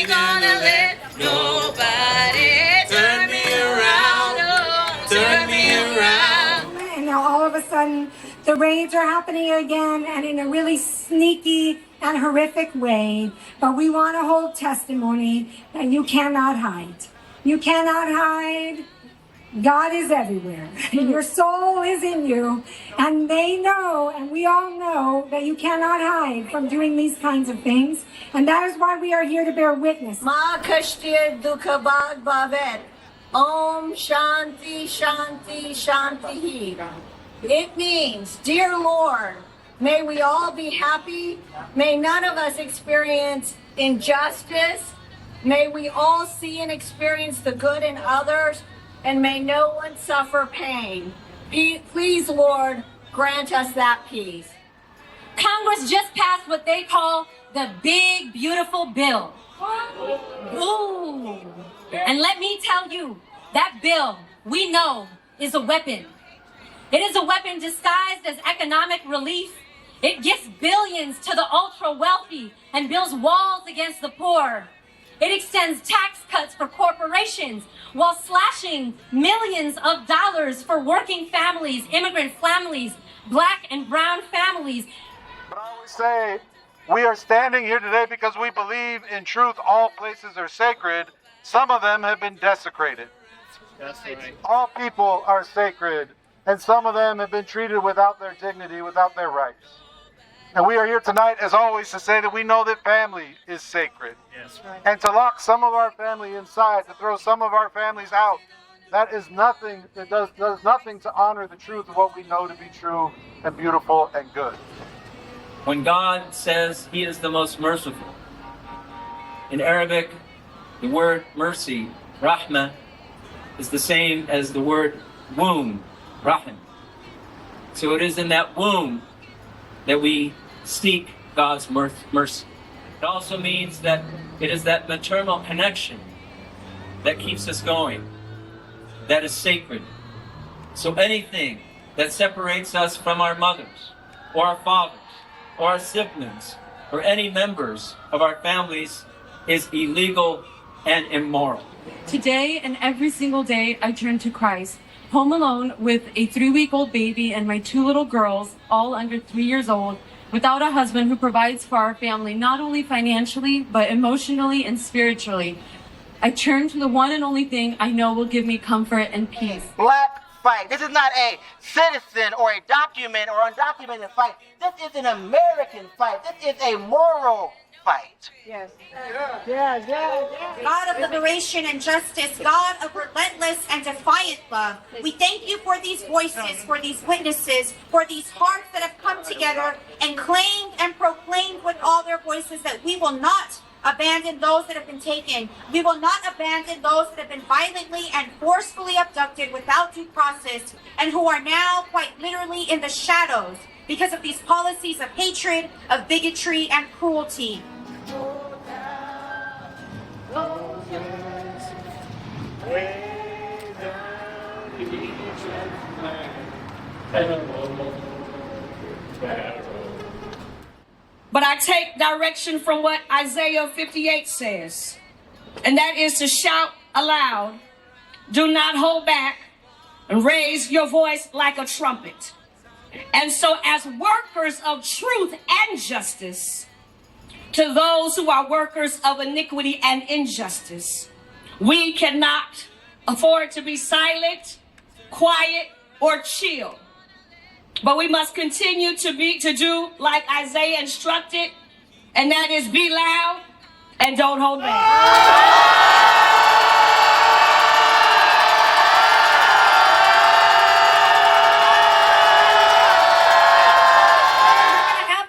gonna let nobody turn me around. Oh, turn me around. And now all of a sudden, the raids are happening again, and in a really sneaky and horrific way. But we want to hold testimony that you cannot hide. You cannot hide. God is everywhere. Your soul is in you. And they know, and we all know, that you cannot hide from doing these kinds of things. And that is why we are here to bear witness. Ma kashtir dukhabad bhavet. Om Shanti Shanti Shanti. It means, dear Lord, may we all be happy. May none of us experience injustice. May we all see and experience the good in others. And may no one suffer pain. Please, Lord, grant us that peace. Congress just passed what they call the Big Beautiful Bill. Ooh. And let me tell you, that bill, we know, is a weapon. It is a weapon disguised as economic relief. It gives billions to the ultra-wealthy and builds walls against the poor. It extends tax cuts for corporations while slashing millions of dollars for working families, immigrant families, black and brown families. But I always say, we are standing here today because we believe in truth. All places are sacred. Some of them have been desecrated. That's right. All people are sacred, and some of them have been treated without their dignity, without their rights. And we are here tonight, as always, to say that we know that family is sacred. Yes. And to lock some of our family inside, to throw some of our families out, that is nothing, that does nothing to honor the truth of what we know to be true and beautiful and good. When God says He is the most merciful, in Arabic, the word mercy, rahmah, is the same as the word womb, rahim. So it is in that womb that we seek God's mercy. It also means that it is that maternal connection that keeps us going, that is sacred. So anything that separates us from our mothers, or our fathers, or our siblings, or any members of our families is illegal and immoral. Today and every single day, I turn to Christ. Home alone with a 3-week-old baby and my 2 little girls, all under 3 years old, without a husband who provides for our family, not only financially, but emotionally and spiritually. I turn to the one and only thing I know will give me comfort and peace. Black fight. This is not a citizen or a document or undocumented fight. This is an American fight. This is a moral fight. Yes. God of liberation and justice, God of relentless and defiant love, we thank you for these voices, for these witnesses, for these hearts that have come together and claimed and proclaimed with all their voices that we will not abandon those that have been taken. We will not abandon those that have been violently and forcefully abducted without due process and who are now quite literally in the shadows because of these policies of hatred, of bigotry, and cruelty. But I take direction from what Isaiah 58 says, and that is to shout aloud, do not hold back, and raise your voice like a trumpet. And so as workers of truth and justice, to those who are workers of iniquity and injustice, we cannot afford to be silent, quiet, or chill. But we must continue to do like Isaiah instructed, and that is be loud and don't hold back.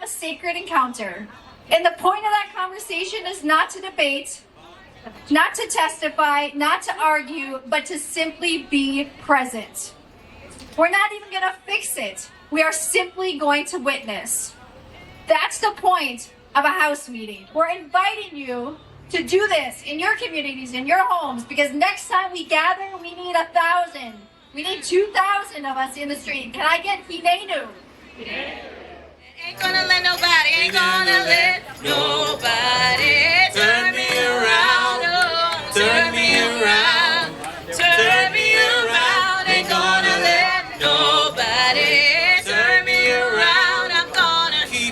Sacred encounter. And the point of that conversation is not to debate, not to testify, not to argue, but to simply be present. We're not even going to fix it. We are simply going to witness. That's the point of a house meeting. We're inviting you to do this in your communities, in your homes, because next time we gather, we need 1,000. We need 2,000 of us in the street. Can I get Hinenu? Ain't gonna let nobody turn me around.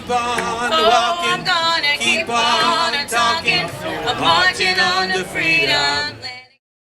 keep on walking. I'm gonna keep on talking. I'm marching on to freedom.